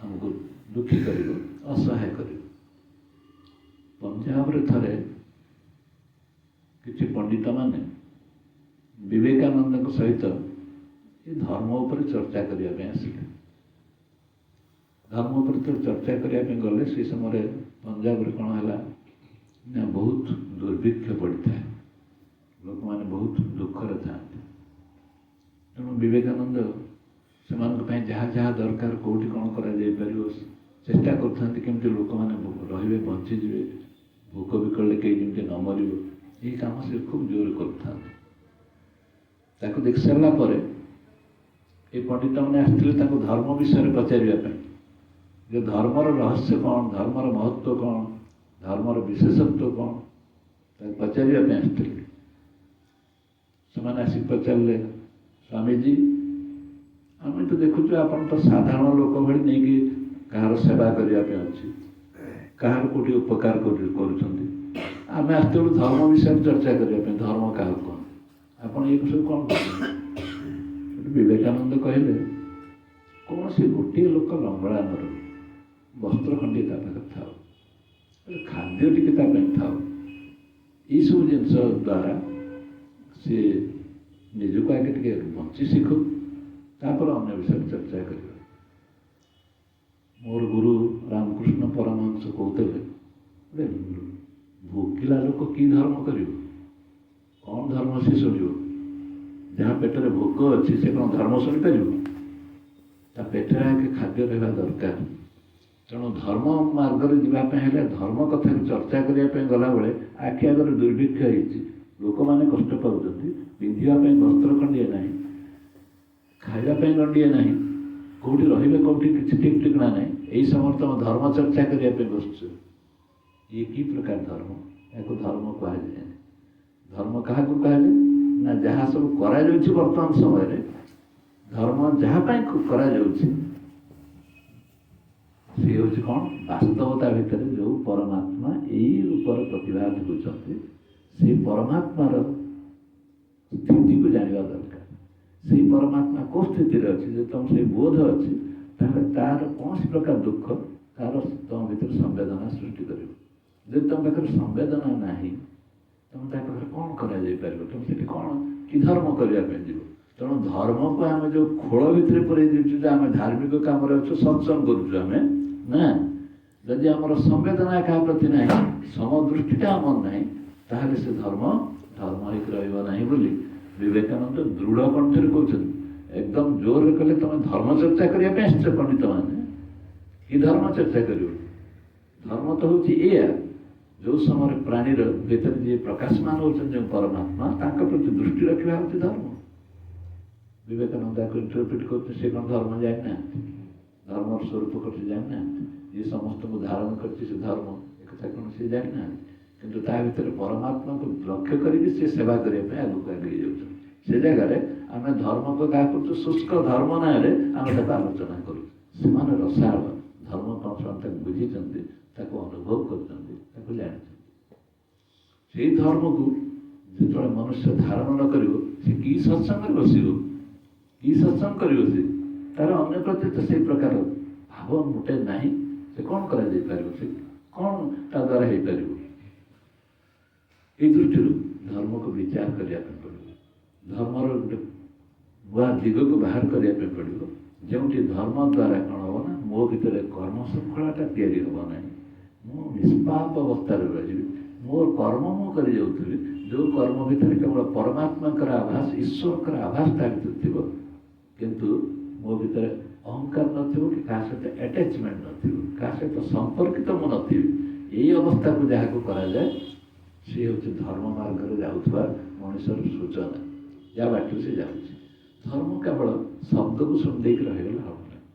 Speaker 1: ଆମକୁ ଦୁଃଖୀ କରିବ, ଅସହାୟ କରିବ। ପଞ୍ଜାବରେ ଥରେ କିଛି ପଣ୍ଡିତମାନେ ବିବେକାନନ୍ଦଙ୍କ ସହିତ ଏ ଧର୍ମ ଉପରେ ଚର୍ଚ୍ଚା କରିବା ପାଇଁ ଆସିଲେ। ଧର୍ମ ଉପରେ ତ ଚର୍ଚ୍ଚା କରିବା ପାଇଁ ଗଲେ, ସେ ସମୟରେ ପଞ୍ଜାବରେ କ'ଣ ହେଲା ନା ବହୁତ ଦୁର୍ଭିକ୍ଷ ପଡ଼ିଥାଏ, ଲୋକମାନେ ବହୁତ ଦୁଃଖରେ ଥାଆନ୍ତି। ତେଣୁ ବିବେକାନନ୍ଦ ସେମାନଙ୍କ ପାଇଁ ଯାହା ଯାହା ଦରକାର, କେଉଁଠି କ'ଣ କରାଯାଇପାରିବ ଚେଷ୍ଟା କରୁଥାନ୍ତି, କେମିତି ଲୋକମାନେ ରହିବେ, ବଞ୍ଚିଯିବେ, ଭୋକ ବିକଳରେ କେହି ଯେମିତି ନ ମରିବ, ଏହି କାମ ସେ ଖୁବ୍ ଜୋରରେ କରୁଥାନ୍ତି। ତାକୁ ଦେଖି ସାରିଲା ପରେ ଏ ପଣ୍ଡିତମାନେ ଆସିଥିଲେ ତାଙ୍କୁ ଧର୍ମ ବିଷୟରେ ପଚାରିବା ପାଇଁ, ଯେ ଧର୍ମର ରହସ୍ୟ କ'ଣ, ଧର୍ମର ମହତ୍ଵ କ'ଣ, ଧର୍ମର ବିଶେଷତ୍ୱ କ'ଣ, ତାକୁ ପଚାରିବା ପାଇଁ ଆସିଥିଲେ। ସେମାନେ ଆସିକି ପଚାରିଲେ, ସ୍ୱାମୀଜୀ ଆମେ ତ ଦେଖୁଛୁ ଆପଣ ତ ସାଧାରଣ ଲୋକ ଭଳି ନେଇକି କାହାର ସେବା କରିବା ପାଇଁ ଅଛି, କାହାର କୋଉଠି ଉପକାର କରୁଛନ୍ତି। ଆମେ ଆସିଥିଲୁ ଧର୍ମ ବିଷୟରେ ଚର୍ଚ୍ଚା କରିବା ପାଇଁ, ଧର୍ମ କାହାକୁ କହନ୍ତି, ଆପଣ ଏ ସବୁ କ'ଣ କରୁଛନ୍ତି? ବିବେକାନନ୍ଦ କହିଲେ କୌଣସି ଗୋଟିଏ ଲୋକ ଲଙ୍ଗଳା ନ ରହୁ, ବସ୍ତ୍ର ଖଣ୍ଡିଏ ତା ପାଖରେ ଥାଉ, ଖାଦ୍ୟ ଟିକେ ତା ପାଇଁ ଥାଉ। ଏଇସବୁ ଜିନିଷ ଦ୍ୱାରା ସିଏ ନିଜକୁ ଆଗେ ଟିକେ ବଞ୍ଚି ଶିଖୁ, ତାପରେ ଅନ୍ୟ ବିଷୟରେ ଚର୍ଚ୍ଚା କରିବା। ମୋର ଗୁରୁ ରାମକୃଷ୍ଣ ପରମହଂସ କହୁଥିଲେ, ଗୋଟେ ଭୋକିଲା ଲୋକ କି ଧର୍ମ କରିବ, କ'ଣ ଧର୍ମ ସେ ଶୁଣିବ? ଯାହା ପେଟରେ ଭୋକ ଅଛି ସେ କ'ଣ ଧର୍ମ ଶୁଣିପାରିବ? ତା ପେଟରେ ଆଗେ ଖାଦ୍ୟ ରହିବା ଦରକାର। ତେଣୁ ଧର୍ମ ମାର୍ଗରେ ଯିବା ପାଇଁ ହେଲେ ଧର୍ମ କଥାକୁ ଚର୍ଚ୍ଚା କରିବା ପାଇଁ ଗଲାବେଳେ ଆଖି ଆଗରେ ଦୁର୍ଭିକ୍ଷ ହେଇଛି, ଲୋକମାନେ କଷ୍ଟ ପାଉଛନ୍ତି, ପିନ୍ଧିବା ପାଇଁ ବସ୍ତ୍ର ଖଣ୍ଡିଏ ନାହିଁ, ଖାଇବା ପାଇଁ ଗଣ୍ଡିଏ ନାହିଁ, କେଉଁଠି ରହିବେ କେଉଁଠି କିଛି ଠିକ୍ ଠିକଣା ନାହିଁ, ଏଇ ସମୟରେ ତମ ଧର୍ମ ଚର୍ଚ୍ଚା କରିବା ପାଇଁ ବସୁଛ। ଇଏ କି ପ୍ରକାର ଧର୍ମ? ଏହାକୁ ଧର୍ମ କୁହାଯାଏ। ଧର୍ମ କାହାକୁ କୁହାଯାଏ? ନା ଯାହା ସବୁ କରାଯାଉଛି ବର୍ତ୍ତମାନ ସମୟରେ, ଧର୍ମ ଯାହା ପାଇଁ କରାଯାଉଛି ସେ ହେଉଛି କ'ଣ? ବାସ୍ତବତା ଭିତରେ ଯେଉଁ ପରମାତ୍ମା ଏଇ ରୂପରେ ପ୍ରତିଭାତ ହେଉଛନ୍ତି, ସେଇ ପରମାତ୍ମାର ସ୍ଥିତିକୁ ଜାଣିବା ଦରକାର। ସେଇ ପରମାତ୍ମା କେଉଁ ସ୍ଥିତିରେ ଅଛି? ଯଦି ତୁମ ସେଇ ବୋଧ ଅଛି, ତାହେଲେ ତାର କୌଣସି ପ୍ରକାର ଦୁଃଖ ତାର ତୁମ ଭିତରେ ସମ୍ବେଦନା ସୃଷ୍ଟି କରିବ। ଯଦି ତୁମ ପାଖରେ ସମ୍ବେଦନା ନାହିଁ, ତୁମେ ତା ପାଖରେ କ'ଣ କରାଯାଇପାରିବ? ତୁମେ ସେଠି କ'ଣ କି ଧର୍ମ କରିବା ପାଇଁ ଯିବ? ତେଣୁ ଧର୍ମକୁ ଆମେ ଯେଉଁ ଖୋଳ ଭିତରେ ପୁରେଇ ଦେଉଛୁ ଯେ ଆମେ ଧାର୍ମିକ କାମରେ ଅଛୁ, ସତ୍ସଙ୍ଗ କରୁଛୁ ଆମେ, ନା ଯଦି ଆମର ସମ୍ବେଦନା କାହା ପ୍ରତି ନାହିଁ, ସମଦୃଷ୍ଟିଟା ଆମର ନାହିଁ, ତାହେଲେ ସେ ଧର୍ମ ହେଇକି ରହିବ ନାହିଁ ବୋଲି ବିବେକାନନ୍ଦ ଦୃଢ଼ କଣ୍ଠରେ କହୁଛନ୍ତି। ଏକଦମ ଜୋରରେ କଲେ ତମେ ଧର୍ମ ଚର୍ଚ୍ଚା କରିବା ପାଇଁ ଆସିଛ ପଣ୍ଡିତମାନେ, କି ଧର୍ମ ଚର୍ଚ୍ଚା କରିବ? ଧର୍ମ ତ ହେଉଛି ଏଇଆ, ଯେଉଁ ସମୟରେ ପ୍ରାଣୀର ଭିତରେ ଯିଏ ପ୍ରକାଶମାନ ହେଉଛନ୍ତି ଯେଉଁ ପରମାତ୍ମା, ତାଙ୍କ ପ୍ରତି ଦୃଷ୍ଟି ରଖିବା ହେଉଛି ଧର୍ମ। ବିବେକାନନ୍ଦ ତାକୁ ଇଣ୍ଟରପ୍ରିଟ୍ କରୁଛି, ସେ କ'ଣ ଧର୍ମ ଜାଣିନାହାନ୍ତି? ଧର୍ମର ସ୍ୱରୂପ କଥା ଜାଣିନାହାନ୍ତି? ଯିଏ ସମସ୍ତଙ୍କୁ ଧାରଣ କରିଛି ସେ ଧର୍ମ, ଏକଥା କ'ଣ ସେ ଜାଣିନାହାନ୍ତି? କିନ୍ତୁ ତା ଭିତରେ ପରମାତ୍ମାକୁ ଲକ୍ଷ୍ୟ କରିକି ସେ ସେବା କରିବା ପାଇଁ ଆଗକୁ ଆଗେଇ ଯାଉଛନ୍ତି। ସେ ଜାଗାରେ ଆମେ ଧର୍ମକୁ କାହା କରୁଛୁ ଶୁଷ୍କ ଧର୍ମ ନାଁରେ ଆମେ ତାକୁ ଆଲୋଚନା କରୁଛୁ। ସେମାନେ ରସାଳ ଧର୍ମ କ'ଣ ସେମାନେ ତାକୁ ବୁଝିଛନ୍ତି, ତାକୁ ଅନୁଭବ କରୁଛନ୍ତି, ତାକୁ ଜାଣିଛନ୍ତି। ସେଇ ଧର୍ମକୁ ଯେତେବେଳେ ମନୁଷ୍ୟ ଧାରଣ ନ କରିବ, ସେ କି ସତ୍ସଙ୍ଗରେ ବସିବ? କି ସତ୍ସଙ୍ଗ କରିବ? ସେ ତାର ଅନ୍ୟ ପ୍ରତି ତ ସେଇ ପ୍ରକାର ଭାବ ମୋଟେ ନାହିଁ। ସେ କ'ଣ କରାଯାଇପାରିବ? ସେ କ'ଣ ତା ଦ୍ୱାରା ହେଇପାରିବ? ଏଇ ଦୃଷ୍ଟିରୁ ଧର୍ମକୁ ବିଚାର କରିବା ପାଇଁ ପଡ଼ିବ। ଧର୍ମର ଗୋଟେ ନୂଆ ଦିଗକୁ ବାହାର କରିବା ପାଇଁ ପଡ଼ିବ, ଯେଉଁଠି ଧର୍ମ ଦ୍ୱାରା କ'ଣ ହେବ ନା, ମୋ ଭିତରେ କର୍ମ ଶୃଙ୍ଖଳାଟା ତିଆରି ହେବ ନାହିଁ। ମୁଁ ନିଷ୍ପାପ ଅବସ୍ଥାରେ ରହିବି, ମୋର କର୍ମ ମୁଁ କରିଯାଉଥିବି, ଯେଉଁ କର୍ମ ଭିତରେ କେବଳ ପରମାତ୍ମାଙ୍କର ଆଭାସ, ଈଶ୍ୱରଙ୍କର ଆଭାସ ତା ଭିତରେ ଥିବ, କିନ୍ତୁ ମୋ ଭିତରେ ଅହଙ୍କାର ନଥିବ, କି କାହା ସହିତ ଆଟାଚମେଣ୍ଟ ନଥିବ, କାହା ସହିତ ସମ୍ପର୍କିତ ମୁଁ ନଥିବି। ଏଇ ଅବସ୍ଥାକୁ ଯାହାକୁ କରାଯାଏ, ସେ ହେଉଛି ଧର୍ମ ମାର୍ଗରେ ଯାଉଥିବା ମଣିଷର ସୂଚନା, ଯାହା ବାଟରୁ ସେ ଯାଉଛି। ଧର୍ମ କେବଳ ଶବ୍ଦକୁ ଶୁଣି ଦେଇକି ରହିଗଲେ ହେବ ନାହିଁ,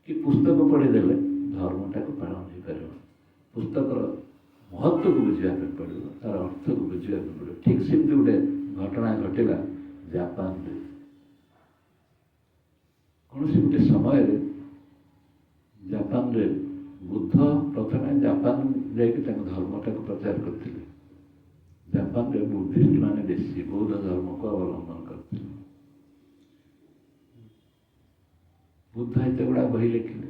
Speaker 1: କି ପୁସ୍ତକ ପଢ଼ିଦେଲେ ଧର୍ମଟାକୁ ପାଳନ ହେଇପାରିବ। ପୁସ୍ତକର ମହତ୍ତ୍ୱକୁ ବୁଝିବା ପାଇଁ ପଡ଼ିବ, ତାର ଅର୍ଥକୁ ବୁଝିବା ପାଇଁ ପଡ଼ିବ। ଠିକ୍ ସେମିତି ଗୋଟେ ଘଟଣା ଘଟିଲା ଜାପାନରେ। କୌଣସି ଗୋଟେ ସମୟରେ ଜାପାନରେ ବୁଦ୍ଧ ପ୍ରଥମେ ଜାପାନ ଯାଇକି ତାଙ୍କ ଧର୍ମଟାକୁ ପ୍ରଚାର କରିଥିଲେ। ଜାପାନରେ ବୁଦ୍ଧିଷ୍ଟ ମାନେ ବେଶୀ ବୌଦ୍ଧ ଧର୍ମକୁ ଅବଲମ୍ବନ କରିଥିଲେ। ବୁଦ୍ଧ ଏତେ ଗୁଡ଼ା ବହି ଲେଖିଲେ,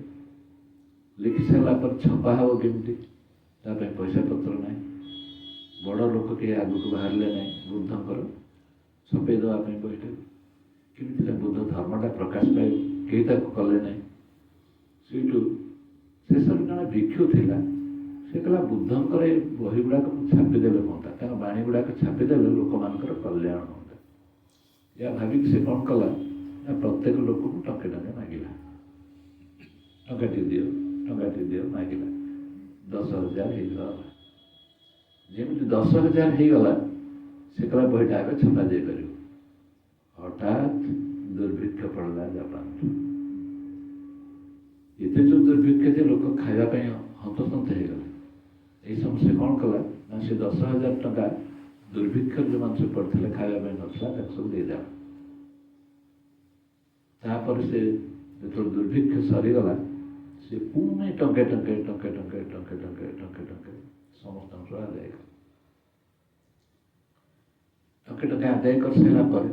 Speaker 1: ଲେଖି ସାରିଲା ପରେ ଛପା ହେବ କେମିତି, ତା ପାଇଁ ପଇସା ପତ୍ର ନାହିଁ, ବଡ଼ ଲୋକ କେହି ଆଗକୁ ବାହାରିଲେ ନାହିଁ ବୁଦ୍ଧଙ୍କର ଛପେଇ ଦେବା ପାଇଁ ବହିଟାକୁ। କେମିତି ବୁଦ୍ଧ ଧର୍ମଟା ପ୍ରକାଶ ପାଇବ, କେହି ତାକୁ କଲେ ନାହିଁ। ସେଇଠୁ ଶେଷରେ ଜଣେ ଭିକ୍ଷୁ ଥିଲା, ସେ କହିଲା ବୁଦ୍ଧଙ୍କର ଏ ବହି ଗୁଡ଼ାକ ଛାପିଦେଲେ ହୁଅନ୍ତା, ତାଙ୍କ ବାଣୀ ଗୁଡ଼ାକ ଛାପିଦେଲେ ଲୋକମାନଙ୍କର କଲ୍ୟାଣ ହୁଅନ୍ତା। ଏହା ଭାବିକି ସେ କ'ଣ କଲା ନା, ପ୍ରତ୍ୟେକ ଲୋକକୁ ଟଙ୍କେ ମାଗିଲା, ଟଙ୍କାଟିଏ ଦିଅ ମାଗିଲା। 10,000 ହେଇଗଲା। ଯେମିତି 10,000 ହେଇଗଲା, ସେ କହିଲା ବହିଟା ଏବେ ଛପା ଯାଇପାରିବ। ହଠାତ୍ ଦୁର୍ଭିକ୍ଷ ପଡ଼ିଲା ଜାପାନରେ। ଏତେ ଯେଉଁ ଦୁର୍ଭିକ୍ଷ ଯେ ଲୋକ ଖାଇବା ପାଇଁ ହନ୍ତସନ୍ତ ହେଇଗଲେ। ଏଇ ସମୟ ସେ କ'ଣ କଲା ନା, ସେ 10,000 ଟଙ୍କା ଦୁର୍ଭିକ୍ଷ ଯେଉଁମାନେ ସବୁ ପଡ଼ିଥିଲେ, ଖାଇବା ପାଇଁ ନଥିଲା, ତାକୁ ସବୁ ଦେଇଦେଲା। तापर से जो दुर्भिक्ष सरीगला से पुणी टंके टंके टंके टंके टंके टंके टंके टंके समस्त आदाय टंके टंके आदाय कर सारापर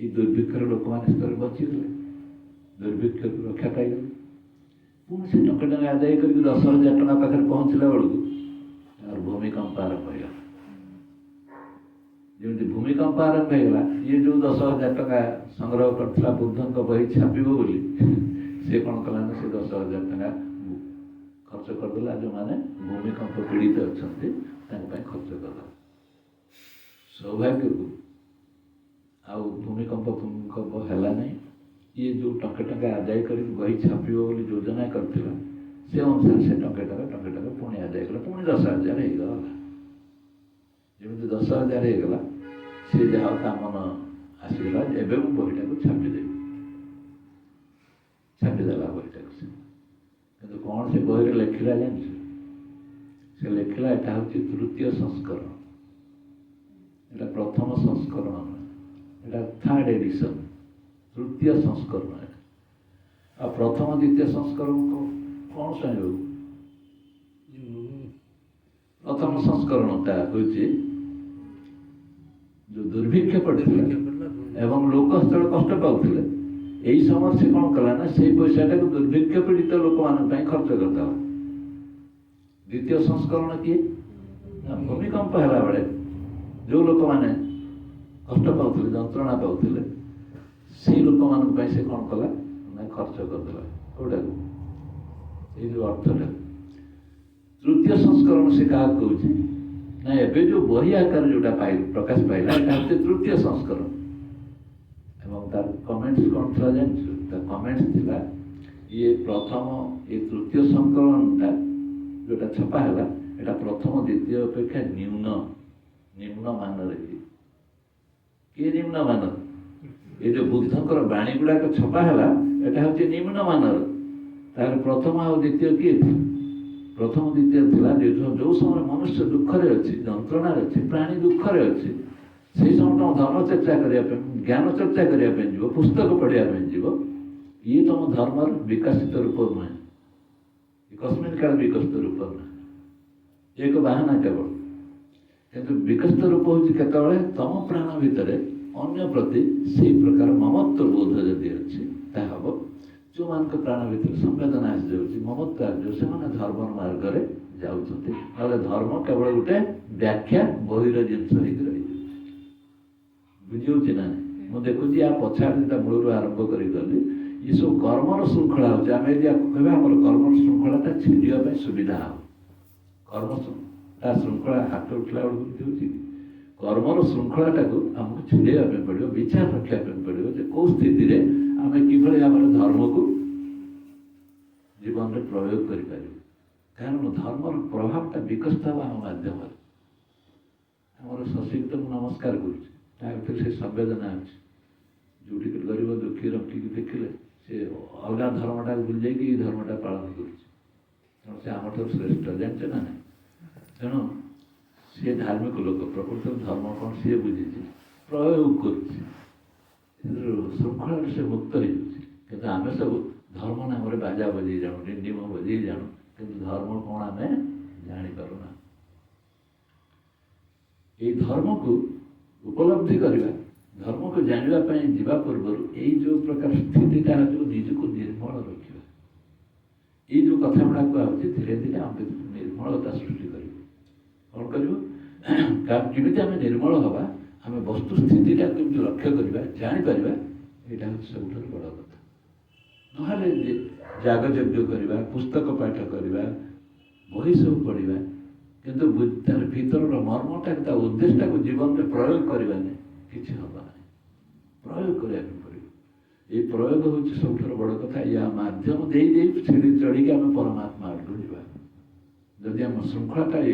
Speaker 1: ये दुर्भिक्षर लोक मैंने बचीगले दुर्भिक्ष रक्षा पाईगले पुणी से टंके टंके आदाय कर 10,000 टका पाखे पहुँचला बेलू और भूमिकंप आरंभ हो जमी भूमिकंप आरंभ होगा ये जो 10,000 टका संग्रह करता बुद्धों बही छापिब बोली से कौन कला से 10,000 टका खर्च करदेला जो मैंने भूमिकंप पीड़ित अच्छा खर्च करदेला सौभाग्य को आ भूमिकंप भूमिकंप है नहीं ये जो टंके टंके आदाय कर बही छापिब बोली योजना करथिला से अनुसार से टंके टंके पुणी आदाय कला पुणी 10,000 होगा जमी 10,000 होगा सी जहाँ ता मन आसगला एवं बहीटा को छापिदेला बहीटा से कि कौन से बही लिखला जान से लिखला यहाँ हूँ तृतीय संस्करण एटा प्रथम संस्करण एटा थर्ड एडिशन तृतीय संस्करण आ प्रथम द्वितीय संस्करण को कौन सहयोग प्रथम संस्करणटा हूँ जो दुर्भिक्ष पड़ता एवं लोकस्थल कष्ट पाते यही समय से कौन कला ना से पैसाटा को दुर्भिक्ष पीड़ित लोक मान खर्च करता द्वितीय संस्करण किए भूमिकंप है बेले जो लोक मैंने कष्ट पाते जंत्रणा पाते से लोक मान से कौन कला ना खर्च करदेला कौटा ये जो अर्थटा तृतीय संस्करण से क्या कहे ना एवं जो बही आकार जोटा प्रकाश पाइला यहाँ तृतीय संस्करण एवं तार कमेंट्स कौन था जान कमेंट्स थिला ये प्रथम ये तृतीय संस्करणटा जोटा छपा है यहाँ प्रथम द्वितीय अपेक्षा निम्न मान किए निम्न मान ये जो बुद्धंकर बाणी गुड़ाक छपा है यहाँ हूँ निम्न मान तार प्रथम आ द्वितीय किए थे प्रथम द्वितीय जो समय मनुष्य दुखरे अच्छी जंत्रण अच्छी प्राणी दुखरे अच्छी से समय तुम धर्म चर्चा करने ज्ञान चर्चा करने जीव पुस्तक पढ़ाई जीव ये तुम धर्म विकसित रूप नुहे कस्मिन काल विकसित रूप नुहे एक बाहाना केवल किंतु विकसित रूप हूँ केतवे तुम प्राण भितर अन्य प्रति से प्रकार ममत्व बोध जदि अच्छी हम जो मान प्राण भीतर संवेदना आसी जाऊँगी ममत्व आसो से धर्म मार्ग में जाऊँच ना धर्म केवल गोटे व्याख्या बहिर जिनस रही बुझे ना मुझे देखुची या पछाड़ा मूल आरंभ करी ये सब कर्मर श्रृंखला होम कह कर्म श्रृंखला छिड़ापी सुविधा हम कर्म श्रृंखला हाथ उठला बेलू कर्मर श्रृंखलाटा को आमको छिड़ापी पड़ो विचार रखापी पड़ो कौ स्थित आम कि भाव धर्म को जीवन में प्रयोग कर कारण धर्मर प्रभावटा विकसित हम आम मध्यम आम सशिक्त नमस्कार कर संवेदना अच्छे जोटी गरीब दुखी रखिक देखिले से अलग धर्मटा भूल जाइए धर्मटा पालन कर से आम श्रेष्ठ जानते ना तेणु सी धार्मिक लोक प्रकृत धर्म कौन सी बुझे प्रयोग कर श्रृंखला से मुक्त हो आम सब धर्म नाम बाजा बजे जाणु डिंडिम बजे जाणु कि धर्म कौन आम जापरूना ये धर्म को उपलब्धि करवा धर्म को जानापी जीवा पूर्व यही जो प्रकार स्थितिटा जो निजक निर्मल रखा ये जो कथा गुड़ा कहुच्छे धीरे धीरे आम निर्मलता सृष्टि कर कौन कर जमी आम निर्मल हवा आम वस्तुस्थितिटा कमी लक्ष्य करवा जापर यहाँ हूँ सब बड़ कथा ना जागयज्ञ करवा पुस्तक पाठ करवा बही सब पढ़ा किंतु तार भीतर मर्मटा उद्देश्यटा को जीवन में प्रयोग करवा किसी हम ना प्रयोग करने पड़ो ये प्रयोग हूँ सब बड़ कथा या मध्यम दे सीढ़ी चढ़ी आम परमात्मा आड़क जा जदि आम श्रृंखलाटा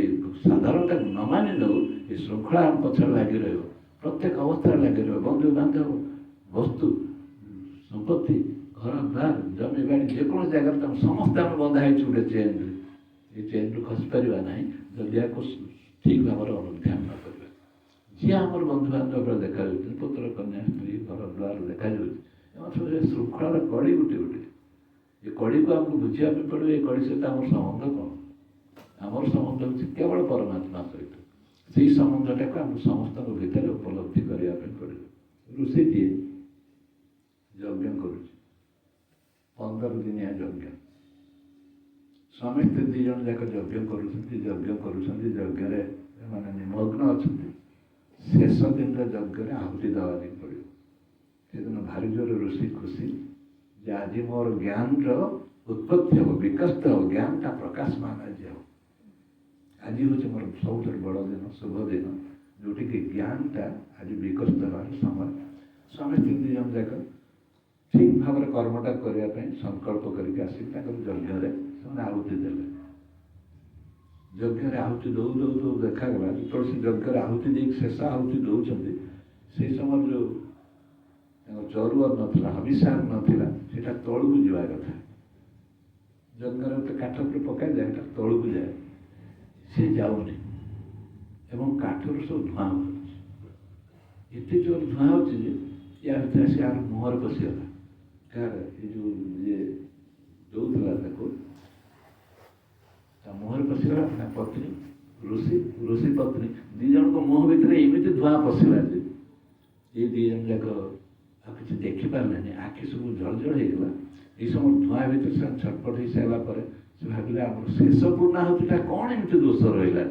Speaker 1: साधारणटा न मानि नौ ये श्रृंखला आम पछाड़ लगी रही प्रत्येक अवस्था लगी रही बंधु बांधव वस्तु संपत्ति घर बार जमी बाड़ी जेको जगह तुम समस्त आम बंधा गोटे चेन ये चेन रु खसी पार ना जदि या ठीक भाव अनुध्यान न करवा किए आमर बंधुबांधव देखा पुत्र कन्या स्त्री घर द्वार देखा सब श्रृंखलार कड़ी गोटे गोटे ये कड़ी को आमको बुझापी पड़ो ये कड़ी सहित आम संबंध कौन आमर संबंध हूँ केवल परमात्मा सहित से संबंधटा को आम समस्त भितर उपलब्धि करने पड़ो ऋषि दिए यज्ञ कर 15 दिनिया यज्ञ समस्ते दी जन जाक यज्ञ कर निमग्न अच्छा शेष दिन यज्ञ आहुति देवानी पड़ो से दिन भारी जोर ऋषि खुशी जे आज मोर ज्ञान उत्पत्ति हम विकसित हो ज्ञानटा प्रकाशमान आज हो आज हूँ मोर सब बड़ दिन शुभ दिन जोटि कि ज्ञानटा आज विकसित होवार समय समस्त दी जन जाक ठीक भाव में कर्मटा करने संकल्प करके आसिक यज्ञ आहुति देले यज्ञ आहुति दौ दौ दौ देखागला जो से यज्ञ आहुति दे शेष आहुति दौरान से समय जो चरुआ नाला हविषार नाला से तलू जावा कथा यज्ञ तो काठ पर पकाई जाए तलू जाए सी जाऊनी एवं काठर सब धूआ एत जोर धूआ हो या भर से यार मुहर पशिगला कार ये जो ये दौला मुहर पशिगला पत्नी ऋषि पत्नी दी जन को मुह भितर एमती धूआ पशिगला ये दी जन जाक किसी देखिपारे आखि सब जल जल होगा ये समय धूआ भितर से छटपट हो सारापर से भाविले आम शेष पूर्णाहुतिटा कौन एमती दोष रहा